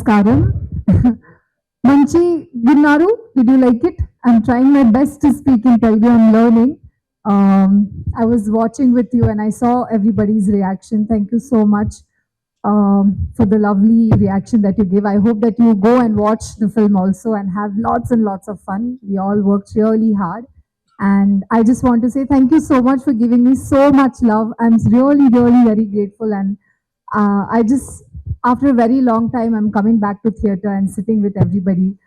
Namaskaram. Manchi Gunnaru, did you like it? I'm trying my best to speak in Telugu. I'm learning. I was watching with you and I saw everybody's reaction. Thank you so much for the lovely reaction that you give. I hope that you go and watch the film also and have lots and lots of fun. We all worked really hard. And I just want to say thank you so much for giving me so much love. I'm really, really very grateful. And after a very long time, I'm coming back to theater and sitting with everybody,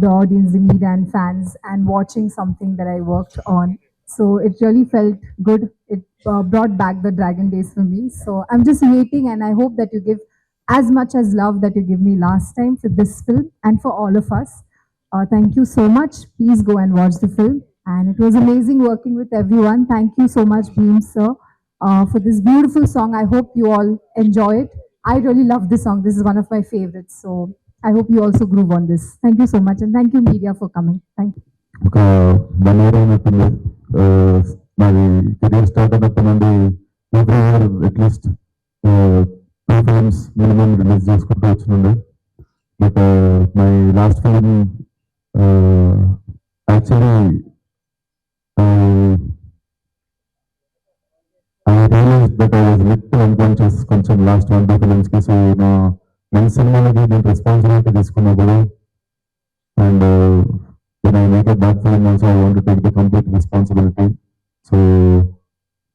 the audience, the media and fans, and watching something that I worked on. So it really felt good. It brought back the Dragon Days for me. So I'm just waiting, and I hope that you give as much as love that you give me last time for this film and for all of us. Thank you so much. Please go and watch the film. And it was amazing working with everyone. Thank you so much, Beam sir, for this beautiful song. I hope you all enjoy it. I really love this song. This is one of my favorites. So I hope you also groove on this. Thank you so much. And thank you, media, for coming. Thank you. ఒక 1 year అయినట్టుంది నాది career start అయినప్పటి నుండి every year at least 2 films minimum release చేసుకుంటూ వచ్చినుండే but my last film actually I realized that I was little unconscious కొంచెం last 1-2 ఫిల్మ్స్కి. So నా సినిమాలకి నేను రెస్పాన్సిబిలిటీ తీసుకున్నప్పుడు and when I make a bad film also I want to take the complete responsibility. So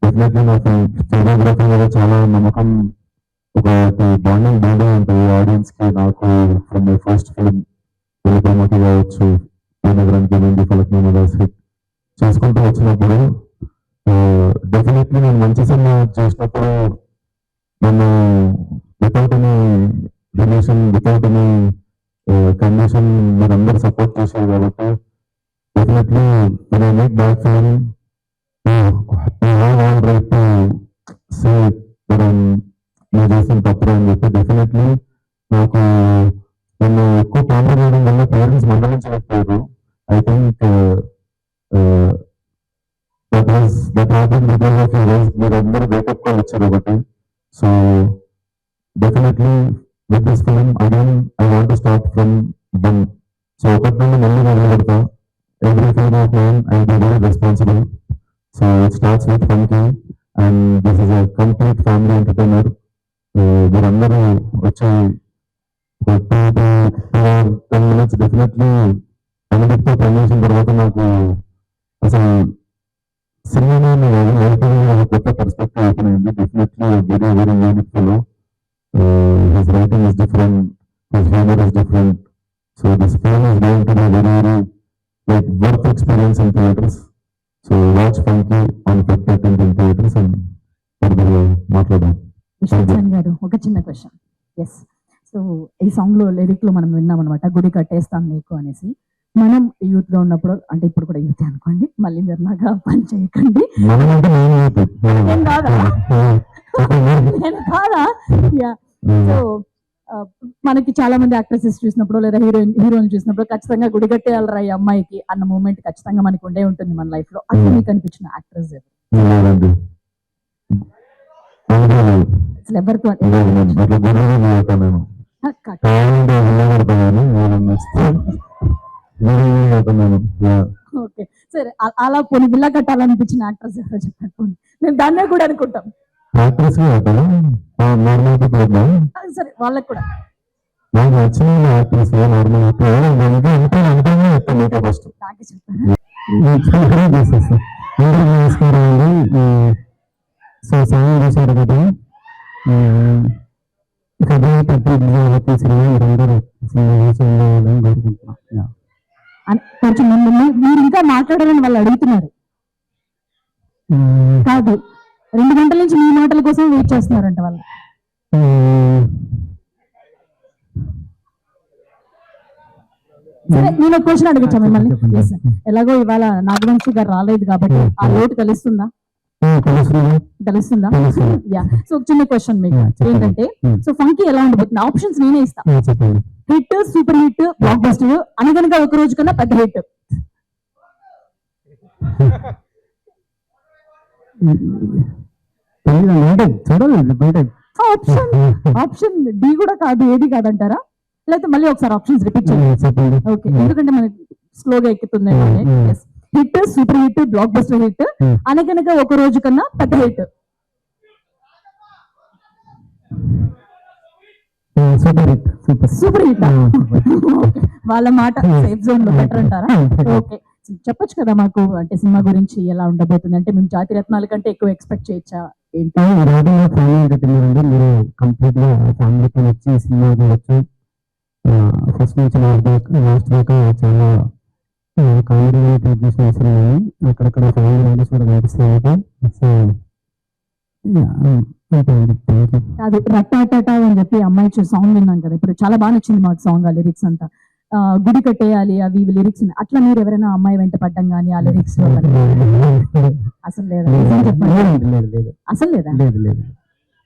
definitely నాకు photography మీద చాలా నమ్మకం, ఒక బాండింగ్ బాగా ఉంటుంది ఆడియన్స్కి. నాకు ఫ్రమ్ మై ఫస్ట్ ఫిల్మ్ వెలుపమ్మకి కావచ్చు, నగరానికి నుండి ఫలక్నామా దాస్ హిట్ చేసుకుంటూ వచ్చినప్పుడు డెఫినెట్లీ నేను మంచి సినిమా చేసినప్పుడు నన్ను without any relation, without any condition మీరందరూ సపోర్ట్ చేశారు కాబట్టి definitely when I make bad film I have all right to say that నేను చేసిన తప్పు అని చెప్పి. డెఫినెట్లీ నాకు నన్ను ఎక్కువ కాంప్రమైజ్ చేయడం వల్ల పేరెంట్స్ మందలించలేకపోయారు. I think that happened because of you guys. మీరందరూ వేకప్ కాల్ ఇచ్చారు ఒకటి. So definitely with this film again I want to start from one. So ఒకటి నుండి మళ్ళీ మొదలు పెడతా. Every film of mine I will be very responsible. So it starts with Funky and this is a complete family entertainer. మీరందరూ వచ్చి 10 minutes definitely అనుభూతితో పనిచేసిన తర్వాత నాకు అసలు సినిమా కొత్త పర్స్పెక్టివ్ ఓపెన్ అయింది. Definitely very very unique film. His writing is different, his humor is different. So this film is going to be very, very like worth experience in theaters. So watch Funky on February 10th in theaters and further మాట్లాడదాం. విశ్వనాథన్ గారు ఒక చిన్న question. Yes, so ఈ song లో lyric లో మనం విన్నాం అనమాట, గుడి కట్టేస్తాం నీకు అనేసి. మనం యూత్ గా ఉన్నప్పుడు, అంటే ఇప్పుడు కూడా యూత్ అనుకోండి, మళ్ళీ మీరు నాగా పని చేయకండి. నేను కాదా? సో మనకి చాలా మంది యాక్ట్రెసెస్ చూసినప్పుడు లేదా హీరోయిన్ చూసినప్పుడు ఖచ్చితంగా గుడి కట్టేయాలరా ఈ అమ్మాయికి అన్న మూమెంట్ ఖచ్చితంగా మనకి ఉండే ఉంటుంది మన లైఫ్ లో. అట్లా మీకు అనిపించిన యాక్ట్రెస్ ఎవరితో? ఓకే సరే, అలా పోనీ బిల్లా కట్టాలనిపించిన యాక్ట్రెస్ ఎవరో చెప్పండి. మేము దాన్నే కూడా అనుకుంటాం. సరే, వాళ్ళకి కూడా నాకు నచ్చిన యాక్ట్రెస్ నార్మల్ ఫస్ట్ నాకే చెప్తాను. నమస్కారం అండి. సో సాంగ్ చేశారు కదా, కథ తప్పి సినిమా మీరందరూ కోరుకుంటున్నాం. కొంచెం మీరు ఇంకా మాట్లాడాలని వాళ్ళు అడుగుతున్నారు. కాదు, 2 గంటల నుంచి మీ మాటల కోసం వెయిట్ చేస్తున్నారంట వాళ్ళు. సరే, నేను ఒక క్వశ్చన్ అడగచ్చా మిమ్మల్ని? ఎలాగో ఇవాళ నాగవంశి గారు రాలేదు కాబట్టి ఆ లోటు తెలుస్తుందా? యా, సో చిన్న క్వశ్చన్ మీకు ఏంటంటే, సో ఫంకీ ఎలా ఉండబోతుంది? ఆప్షన్స్ నేనే ఇస్తా. Hit, super hit, block buster, అనగనగా ఒక రోజు కన్నా పెద్ద హిట్. ఆప్షన్ డి కూడా కాదు, ఏది కాదంటారా? లేకపోతే మళ్ళీ ఒకసారి ఆప్షన్స్ రిపీట్ చేయండి. చెప్పండి. ఓకే, ఎందుకంటే మనకి స్లోగా ఎక్కుతుంది. Hmm. Hit, super hit, block buster hit, అనగనగా ఒక రోజు కన్నా పెద్ద hit. Super hit. Super hit. వాళ్ళ మాట సేఫ్ జోన్ లో బెటర్ అంటారా? ఓకే, చెప్పొచ్చు కదా మాకు, అంటే సినిమా గురించి ఎలా ఉండబోతుంది, అంటే మేము జాతి రత్నాల కంటే ఎక్కువ ఎక్స్పెక్ట్ చేయొచ్చా ఏంటి? ఫ్యామిలీ ఎంటర్టైనర్ అండి. మీరు కంప్లీట్ గా ఫ్యామిలీతో వచ్చి సినిమా చూడొచ్చు. ఫస్ట్ నుంచి లాస్ట్ దాకా చాలా కామెడీ ట్రీట్ చేసిన సినిమాని అక్కడక్కడ ఫ్యామిలీ మెంబర్స్ కూడా కనిపిస్తాయి. సో అంతే అండి. Thank you. అది రట్టాటా అని చెప్పి అమ్మాయి సాంగ్ విన్నాం కదా, ఇప్పుడు చాలా బాగా నచ్చింది మాకు సాంగ్, ఆ లిరిక్స్ అంతా. గుడి కట్టేయాలి అవి లిరిక్స్. అట్లా మీరు ఎవరైనా అమ్మాయి వెంట పడ్డం కానీ ఆ లిరిక్స్ అసలు లేదా? నిజం చెప్పండి. లేదు అసలు లేదా? లేదు లేదు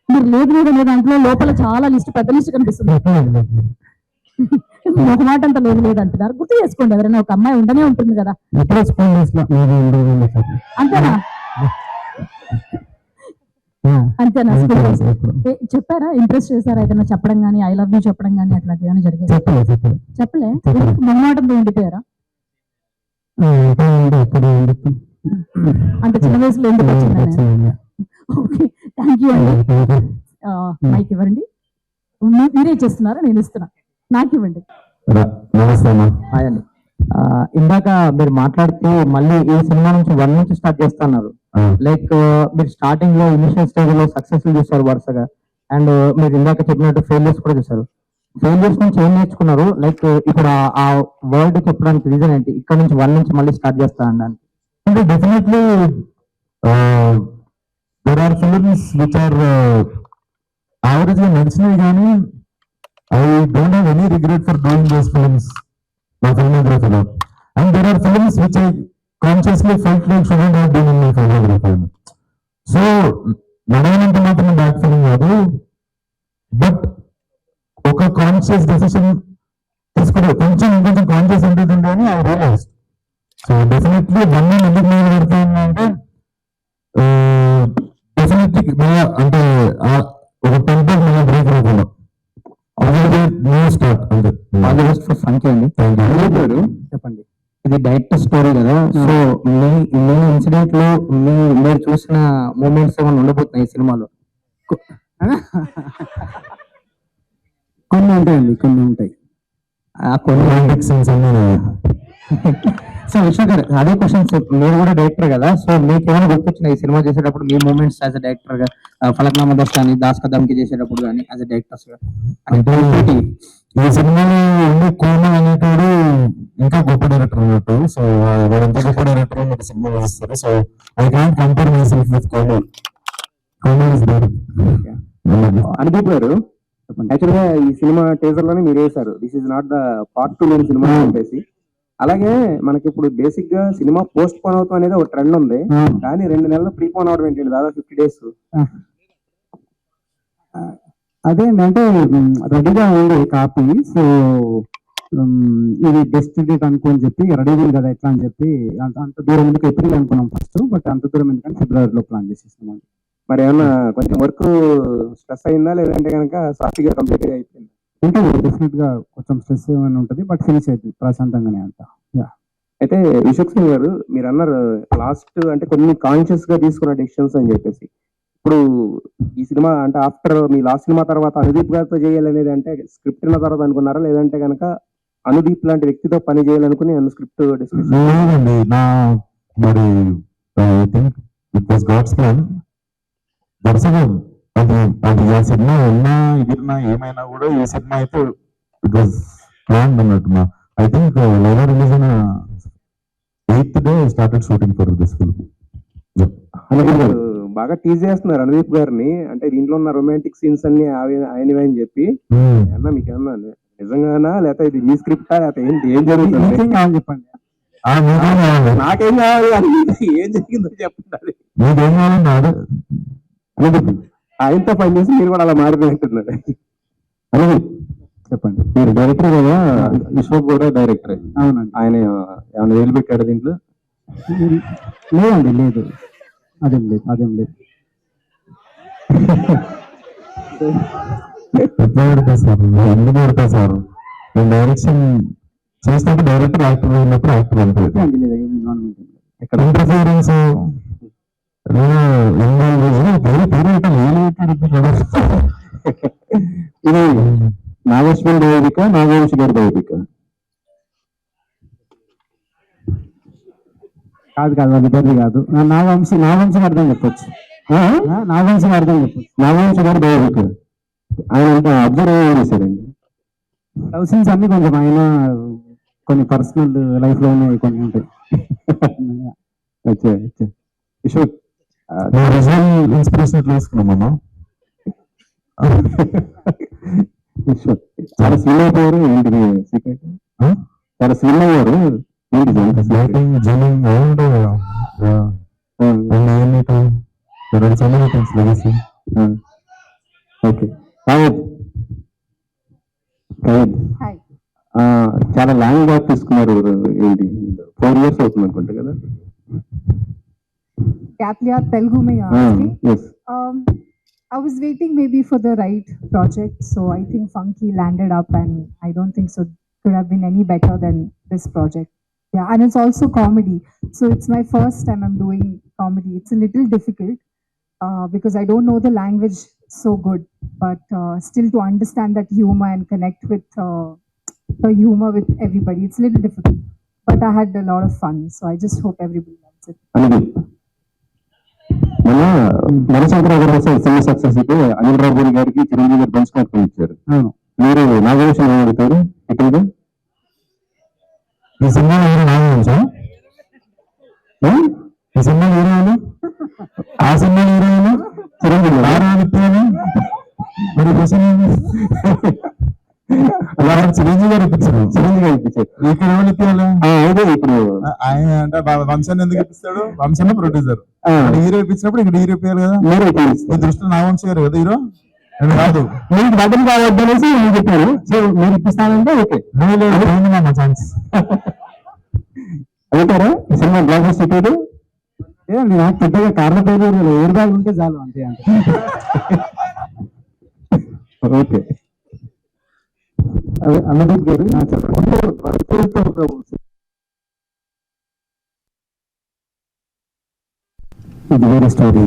మీరు లేదు లేదు లేదు దాంట్లో లోపల చాలా లిస్ట్, పెద్ద లిస్ట్ కనిపిస్తుంది. ఒక మాట అంతా లేదు లేదు అంటున్నారు. గుర్తు చేసుకోండి, ఎవరైనా ఒక అమ్మాయి ఉండనే ఉంటుంది కదా. ఎప్పుడో స్కూల్ డేస్ లో అంతేనా? అంతేనా? స్కూల్ డేస్ చెప్పారా? ఇంప్రెస్ చేశారా ఏదైనా చెప్పడం కానీ, ఐ లవ్ యూ చెప్పడం కానీ అట్లాంటివి ఏమైనా జరిగాయి? చెప్పలే? మొహమాటంతో ఉండిపోయారా? అంత చిన్న వయసులో ఎందుకు వచ్చిందని? ఓకే, థ్యాంక్ యూ అండి. మైక్ ఇవ్వండి. మీరే చేస్తున్నారా? నేను ఇస్తున్నా, నాకు ఇవ్వండి. నమస్తే అమ్మా. హాయ్ అండి. ఇందాక మీరు మాట్లాడుతూ మళ్ళీ ఈ సినిమా నుంచి 1 నుంచి స్టార్ట్ చేస్తున్నారు. లైక్ మీరు స్టార్టింగ్ లో ఇనిషియల్ స్టేజ్ లో సక్సెస్ఫుల్ చూసారు వరుసగా, అండ్ మీరు ఇందాక చెప్పినట్టు ఫెయిల్యూర్స్ కూడా చూసారు. ఫెయిల్యూర్స్ నుంచి ఏం నేర్చుకున్నారు? లైక్ ఇప్పుడు ఆ వర్డ్ చెప్పడానికి రీజన్ ఏంటి? ఇక్కడ నుంచి 1 నుంచి మళ్ళీ స్టార్ట్ చేస్తా అనడానికి. అంటే definitely there are films which are average గా నడిచినవి, కానీ I don't have any regret for doing those films నా ఫిల్మోగ్రఫీలో. And there are films which I consciously felt like shouldn't have been in my filmography. So నడవనంత మాత్రం bad feeling కాదు, but ఒక conscious decision తీసుకుంటే కొంచెం ఇంకొంచెం కాన్షియస్ ఉంటుంది అని ఐ రియలైజ్. సో డెఫినెట్లీ 1 ఎందుకు మొదలు పెడతానంటే డెఫినెట్లీ అంటే ఒక టెంపర్ మన బ్రేక్ అవ్వకుండా న్యూ స్టార్ట్ అంతే. All the best for funky అండి. చెప్పండి. ఇది డైరెక్టర్ స్టోరీ కదా, సో మీ ఇన్సిడెంట్ లో మీరు చూసిన మూమెంట్స్ ఏమైనా ఉండబోతున్నాయి ఈ సినిమాలో? కొన్ని ఉంటాయండి, కొన్ని ఉంటాయి. సో విశ్వ గారు, అదే క్వశ్చన్స్. మీరు కూడా డైరెక్టర్ కదా, సో మీకు ఏమైనా గుర్తొచ్చినాయి ఈ సినిమా చేసేటప్పుడు మీ మూమెంట్స్ యాజ్ అ డైరెక్టర్ గా? ఫలక్నామా దోస్త్ కానీ, దాస్ కదమ్కి చేసేటప్పుడు కానీ యాజ్ అ డైరెక్టర్స్ గా? అంటే ఈ సినిమాలో ఉండే కోన అనేటోడు ఇంకా గొప్ప డైరెక్టర్ అన్నట్టు. సో వాడు ఎంత గొప్ప డైరెక్టర్ అన్నట్టు సినిమా వేస్తారు. So I can't compare myself with Kona. Kona is there. Anudeep garu, actual గా ఈ సినిమా టీజర్ లోనే మీరు వేశారు, this is not the part 2 లేని సినిమా అని చెప్పేసి. అలాగే మనకి ఇప్పుడు బేసిక్ గా సినిమా పోస్ట్ పోన్ అవుతాం అనేది ఒక ట్రెండ్ ఉంది, కానీ 2 నెలలు ప్రీ పోన్ అవడం ఏంటండి, దాదాపు 50 days. అదే అంటే రెడీగా ఉంది కాపీ. సో ఇది బెస్ట్ డేట్ అనుకోని చెప్పి రెడీగా ఉంది కదా ఎట్లా అని చెప్పి అంత దూరం ఎందుకు ఏప్రిల్ అనుకున్నాం ఫస్ట్, బట్ అంత దూరం ఎందుకంటే ఫిబ్రవరిలో ప్లాన్ చేసేస్తున్నాం. మరి ఏమన్నా కొంచెం వర్క్ స్ట్రెస్ అయిందా, లేదంటే కనుక సాఫీగా కంప్లీట్ అయిపోయింది? ఉంటుంది డెఫినెట్ గా కొంచెం స్ట్రెస్ ఏమైనా ఉంటుంది, బట్ ఫినిష్ అవుతుంది ప్రశాంతంగానే అంతా. అయితే విశ్వక్ సింగ్ గారు, మీరు అన్నారు లాస్ట్ అంటే కొన్ని కాన్షియస్ గా తీసుకున్న డెసిషన్స్ అని చెప్పేసి. ఇప్పుడు ఈ సినిమా అంటే ఆఫ్టర్ మీ లాస్ట్ సినిమా తర్వాత అనుదీప్ గారితో చేయాలనేది అంటే స్క్రిప్ట్ ఉన్న తర్వాత అనుకున్నారా, లేదంటే కనుక అనుదీప్ లాంటి వ్యక్తితో పని చేయాలనుకుని స్క్రిప్ట్ డిస్కషన్? లేదండి, నా మరి I think it was God's plan. వరుసగా అది అది ఆ సినిమా ఉన్నా ఎగిరినా ఏమైనా కూడా ఈ సినిమా అయితే ఇట్ వాజ్ ప్లాన్ అన్నట్టు. ఐ థింక్ లైవ్ రిలీజ్ అయిన 8th day started shooting for this film. బాగా టీజ్ చేస్తున్నారు అనుదీప్ గారిని, అంటే దీంట్లో ఉన్న రొమాంటిక్ సీన్స్ అన్ని ఆయనవే అని చెప్పి. అన్నా మీకు ఏమన్నా నిజంగానా, లేకపోతే ఇది మీ స్క్రిప్టా, లేకపోతే ఏంటి, ఏం జరుగుతుంది చెప్పండి. నాకేం కావాలి, ఏం జరిగిందో చెప్పండి. మీకేం కావాలన్నా ఆయనతో పనిచేసి మీరు కూడా అలా మారిపోయింటున్నారు. అలాగే చెప్పండి. మీరు డైరెక్టర్ కదా, విశ్వక్ కూడా డైరెక్టరే. అవునండి. ఆయన ఏమైనా వేలు పెట్టాడు దీంట్లో? లేదండి, లేదు, అదేం లేదు, అదేం లేదు. ఎట్లా పెడతా సార్, ఎందుకు పెడతా సార్? నేను డైరెక్షన్ చేసినప్పుడు డైరెక్టర్ యాక్టర్ ఉన్నప్పుడు యాక్టర్ ఉంటుంది. ఇక్కడ ఇంటర్ఫియరెన్స్ ఇది నాగేశ్వరి బయోపిక, నాగవంశి గారి బయోపిక కాదు కాదు వాళ్ళిద్దరిది కాదు. నాగవంశి అర్థం చెప్పొచ్చు. నాగవంశి అర్థం చెప్పొచ్చు. నాగవంశి గారి బయోపిక ఆయన అంతా అబ్జర్వ్ చేశారండి. లవ్ సీన్స్ అన్ని కొంచెం ఆయన కొన్ని పర్సనల్ లైఫ్ లో ఉన్నాయి, కొన్ని ఉంటాయి. అచ్చా అచ్చా అశోక్ రిజల్ ఇన్స్పిరేషన్ ఎట్లా తీసుకున్నామమ్మా? అశోక్ చాలా స్విమ్ అయిపోయారు ఏంటిది సీక్రెట్? చాలా స్విమ్ అయ్యారు ఏంటిది? లైటింగ్ జిమ్మింగ్ అవి ఉంటాయి కదా. రెండు సంబంధించి లెగసీ. ఓకే కాయద్ కాయద్ Hi. చాలా లాంగ్ గ్యాప్ తీసుకున్నారు ఏంటి? 4 years అవుతుంది అనుకుంటా కదా? Gap liya Telugu mein you asked me. Yes. I was waiting maybe for the right project, so I think Funky landed up, and I don't think so could have been any better than this project. Yeah, and it's also comedy, so it's my first time I'm doing comedy. It's a little difficult because I don't know the language so good, but still to understand that humor and connect with the humor with everybody, it's a little difficult. But I had a lot of fun, so I just hope everybody loves it. మన మనశంకరరావు గారు cinema success అయితే అనిల్ రావుపూడి గారికి చిరంజీవి గారు bench mark ఇచ్చారు. మీరు నాగవంశం ఏమడుగుతారు ఇక్కడ? ఈ cinema hero నాగవంశా? ఈ సినిమా హీరోయిన్, ఆ సినిమా హీరోయిన్ చిరంజీవి మరి అలా చిరంజీవి గారు ఇప్పించారు. చిరంజీవి గారు ఇప్పించారు. ఇక్కడ ఎవరు ఇప్పించాలి? అదే ఇప్పుడు ఆయన అంటే వంశాన్ని ఎందుకు ఇప్పిస్తాడు? వంశన్న ప్రొడ్యూసర్, హీరో ఇప్పించినప్పుడు ఇక్కడ హీరో ఇప్పించాలి కదా. మీరు మీ దృష్టిలో నాగవంశి గారు కదా హీరో, నేను కాదు. మీకు డబ్బులు కావద్దు అనేసి నేను చెప్పాను. సో మీరు ఇప్పిస్తానంటే ఓకే మా ఛాన్స్ అంటారా? ఈ సినిమా బ్లాక్ బస్టర్ పేరు ఏదండి? నాకు పెద్దగా కార్ల పేరు ఎవరి బ్యాగ్ ఉంటే చాలు అంతే అంటే. ఓకే అదే అన్నదీప్ గారు ఇది వేరే స్టోరీ.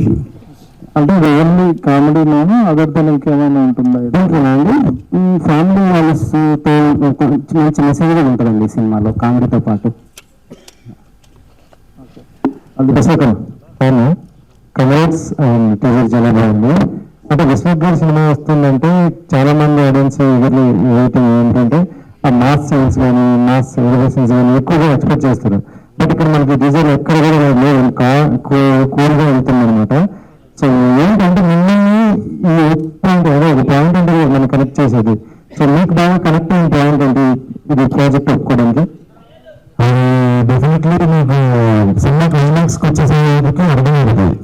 అంటే ఓన్లీ కామెడీలోనూ అదర్ దెన్ ఇంకేమైనా ఉంటుందా? అండి ఫ్యామిలీ వాళ్ళతో చిన్న మెసేజ్ కూడా ఉంటుందండి ఈ సినిమాలో కామెడీతో పాటు. అవును కమర్స్ అండ్ టీజర్ చాలా బాగుంది. అంటే విశ్వక్ గారి సినిమా వస్తుందంటే చాలా మంది ఆడియన్స్ ఎగర్లీ వెయిటింగ్ ఏంటంటే ఆ మాస్ సీన్స్ కానీ మాస్ ఎలివేషన్స్ కానీ ఎక్కువగా ఎక్స్పెక్ట్ చేస్తారు. బట్ ఇక్కడ మనకి టీజర్ ఎక్కడ కూడా లేదు, కూల్గా వెళ్తుంది అనమాట. సో ఏంటంటే మిమ్మల్ని ఈ పాయింట్ ఏదో ఒక పాయింట్ అంటే మనం కనెక్ట్ చేసేది. సో మీకు బాగా కనెక్ట్ అయిన పాయింట్ ఏంటి ఇది ప్రాజెక్ట్ ఒప్పుకోవడానికి? డెఫినెట్లీ మీకు సినిమా క్లైమాక్స్కి వచ్చేసరికి అర్థమవుతుంది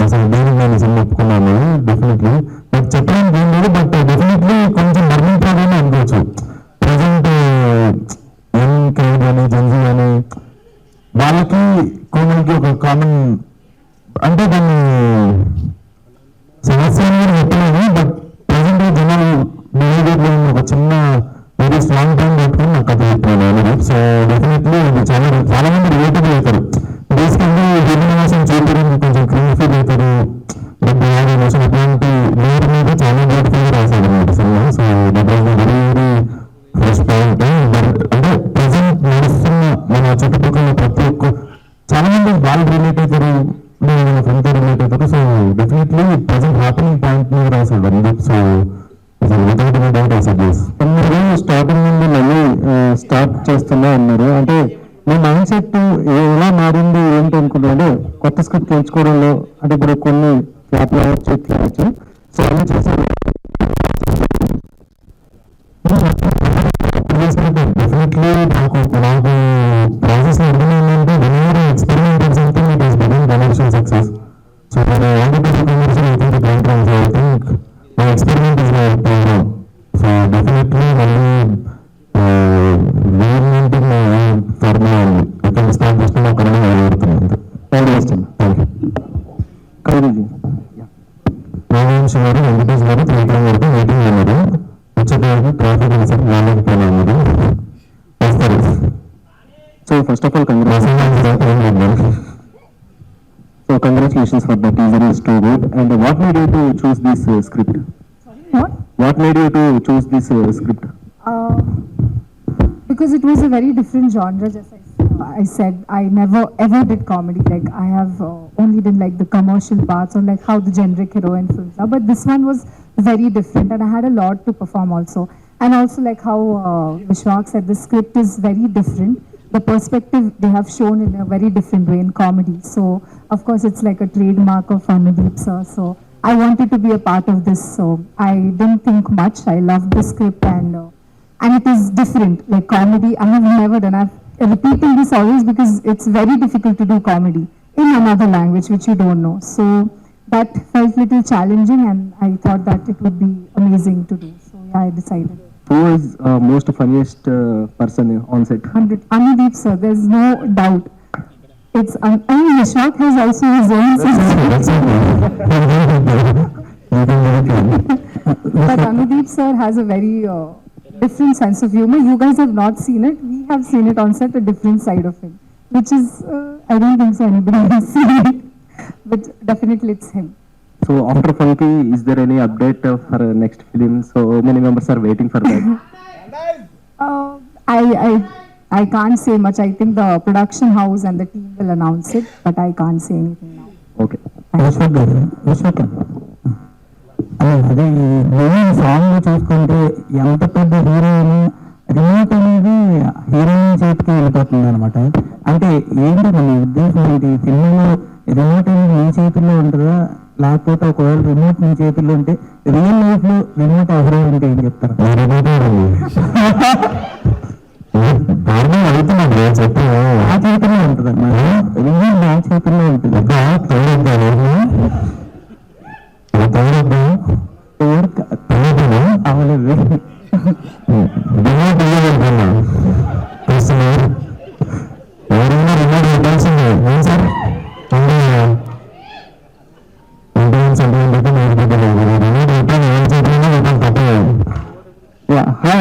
అసలు దేనికి నేను సినిమా ఒప్పుకున్నాను. డెఫినెట్లీ బట్ చెప్పడానికి ఏం లేదు. బట్ డెఫినెట్లీ కొంచెం బర్నింగ్ ప్రాబ్లమ్ అనుకోవచ్చు. ప్రజెంట్ యంగ్ క్రైడ్ కానీ జెన్జీ కానీ వాళ్ళకి కొందరికి ఒక కామన్ అంటే దాన్ని సమస్యని కూడా చెప్పలేము. బట్ ప్రజెంట్ జనాలు బిహేవియర్లో ఒక చిన్న వెరీ స్ట్రాంగ్ పాయింట్ పెట్టుకుని నాకు కథ చెప్తున్నాను. సో డెఫినెట్లీ చాలా చాలా మంది రిలేటబుల్ అవుతారు. బేసికల్లీ హ్యూమన్ ఎమోషన్ చూపించడం కొంచెం క్రీమ్ ఫీల్ అవుతారు. బట్ ఎమోషన్ అట్లాంటి లేయర్ మీద చాలా బ్యూటిఫుల్గా రాశారు అన్నమాట cinema. So that was very very first point. అంటే ప్రజెంట్ నడుస్తున్న మన చుట్టుపక్కల ప్రతి ఒక్క చాలా మంది వాళ్ళు రిలేట్ అవుతారు, మన ఫ్రెండ్తో రిలేట్ అవుతారు. So definitely present happening point మీద రాశాడు అందుకు. సో స్టార్టింగ్ నుండి మళ్ళీ స్టార్ట్ చేస్తున్నా అన్నారు. అంటే మీ మైండ్ సెట్ ఎలా మారింది ఏంటి అనుకుంటున్నా? అంటే కొత్త స్క్రిప్ట్ ఎంచుకోవడంలో అంటే ఇప్పుడు కొన్ని ఫ్లాప్లు అవ్వచ్చు ఇట్లా అవ్వచ్చు. సో అన్నీ చేశారు. డెఫినెట్లీ నాకు ప్రాసెస్ అర్థమైందంటే whenever experiment something it is begin commercial success. So when I wanted to do commercial, I think it went wrong. So I think my experiment is my program. So definitely మళ్ళీ reinventing my own formula ఉంది. ఇక్కడ start చేసుకుని అక్కడనే మొదలుపెడుతుంది. Thank you. కౌరీజీ నాగవంశి గారు, వెంకటేష్ గారు 3 వరకు meeting ఉన్నారు. వచ్చేటప్పుడు ట్రాఫిక్ వాళ్ళకి పోయినాము. First of all so congratulations for the teaser is too good. And what made you to choose this script? What? What made you to choose this script? Uh, because it was a very different genre. Just I said, I never ever did comedy. Like I have only done like the commercial parts or like how the generic heroine films are. But this one was very different, and I had a lot to perform also. And also like how Vishwak said, the script is very different. The perspective they have shown in a very different way in comedy. So of course it's like a trademark of Anudeep sir. So I wanted to be a part of this. So I didn't think much. I loved the script, and it is different. Like comedy, I have never done. I've repeating this always because it's very difficult to do comedy in another language which you don't know. So that felt little challenging, and I thought that it would be amazing to do. So yeah, I decided. Who is most funniest person on set? Anudeep sir, there's no doubt. It's Vishwak has also his own sense. But Anudeep sir has a very different sense of humor. You guys have not seen it. We have seen it on set, a different side of him, which is I don't think so anybody has seen it. But definitely it's him. So after Funky, is there any update for next film? So many members are waiting for that. I can't say much. I think the production house and the team will announce it, but I can't say anything now. Okay. అదే main song చూసుకుంటే ఎంత పెద్ద heroine remote అనేది heroine చేతికి వెళ్ళిపోతుంది అనమాట. అంటే ఏంటి మన ఉద్దేశం ఏంటి, సినిమాలో రిమోట్ అనేది మీ చేతుల్లో ఉంటుందా, లేకపోతే ఒకవేళ రిమోట్ మీ చేతుల్లో ఉంటే రియల్ లైఫ్ లో రిమోట్ ఎవరో అంటే ఏం చెప్తారు? ఆ చేతుల్లో ఉంటుంది అన్నమాట, రిమోట్ నా చేతుల్లో ఉంటుంది. అవలేదు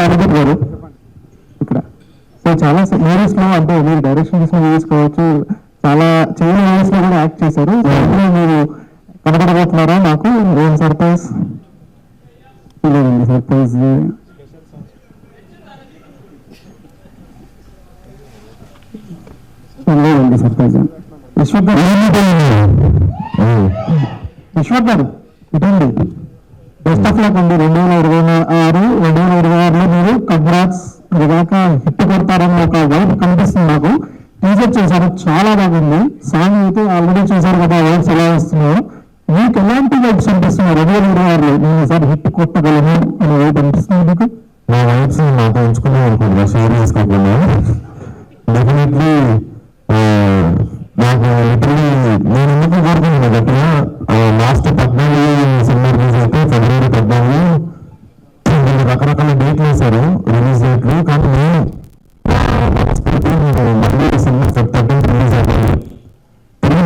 అరవింద్ గారు ఇక్కడ. సో చాలా మూవీస్ లో అంటే మీరు డైరెక్షన్ చేసిన మూవీస్ కావచ్చు, చాలా చిన్న మూవీస్ లో కూడా యాక్ట్ చేశారు. మీరు కనబడబోతున్నారా? నాకు ఏం సర్ప్రైజ్ లేదండి, సర్ప్రైజ్ లేదండి, సర్ప్రైజ్. విశ్వక్ గారు ఇటండి బెస్ట్ ఆఫ్ లక్ అండి. 2026లో మీరు కంగ్రాట్స్, ఇదిగాక హిట్ కొడతారని ఒక వైబ్ కనిపిస్తుంది నాకు. టీజర్ చేశారు, చాలా బాగుంది. సాంగ్ అయితే ఆల్రెడీ చేశారు కదా, వైబ్స్ ఎలా వస్తున్నాయో. మీకు ఎలాంటి వైబ్స్ అనిపిస్తున్నాయి 2026లో నేను ఈసారి హిట్ కొట్టగలను అనే వైబ్ అనిపిస్తుంది మీకు? నా వైబ్స్ నాకు ఎంచుకున్నాను అనుకుంటున్నా, షేర్ చేసుకోకుండా. డెఫినెట్లీ నాకు లిటరలీ నేను ఎందుకు కోరుకున్నాను గట్టిగా, లాస్ట్ 14 సినిమా రిలీజ్ అయితే ఫిబ్రవరి 14 రకరకాల డేట్లు వేశారు, రిలీజ్ డేట్లు. కానీ నేను మళ్ళీ సినిమా 13th రిలీజ్ అవుతుంది. మళ్ళీ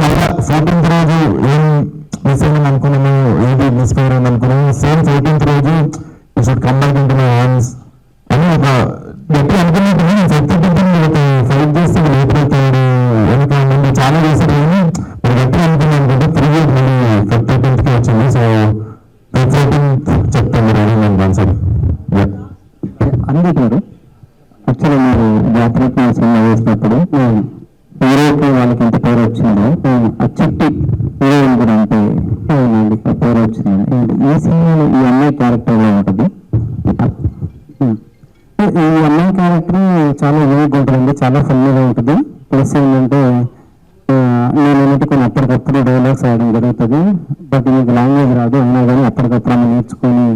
14th రోజు ఏం మిస్ అయిందని అనుకున్నాను, ఏది మిస్ అయ్యారని అనుకున్నాను. సేమ్ 14th రోజు you should come back into my hands అని ఒక గట్టి అనుకున్నట్టు నేను 13th ఫైట్ చేస్తే లేకపోతాడు ఎందుకంటే చాలా చేశారు. కానీ మరి గట్టి అనుకున్నాను అనుకుంటే 3 మళ్ళీ 13th వచ్చింది. సో 14th చెప్తాను రెడీ నేను కాన్సెప్ట్ అందించారు. యాక్చువల్లీ మీరు జాతరత్న సినిమా వేసినప్పుడు హీరోకి వాళ్ళకి ఎంత పేరు వచ్చిందో ఆ చిట్టి హీరోయిన్ కూడా అంటే పేరు వచ్చింది. ఈ సినిమాలో ఈ అమ్మాయి క్యారెక్టర్ ఉంటుంది. ఈ అమ్మాయి క్యారెక్టర్ చాలా యూనిక్ ఉంటుందండి, చాలా ఫన్నీగా ఉంటుంది. ప్లస్ ఏంటంటే నేను ఏంటంటే కొన్ని అప్పటికప్పుడు డైలాగ్స్ రాయడం జరుగుతుంది. బట్ మీకు లాంగ్వేజ్ రాదు, అయినా కానీ అప్పటికప్పుడు నేర్చుకొని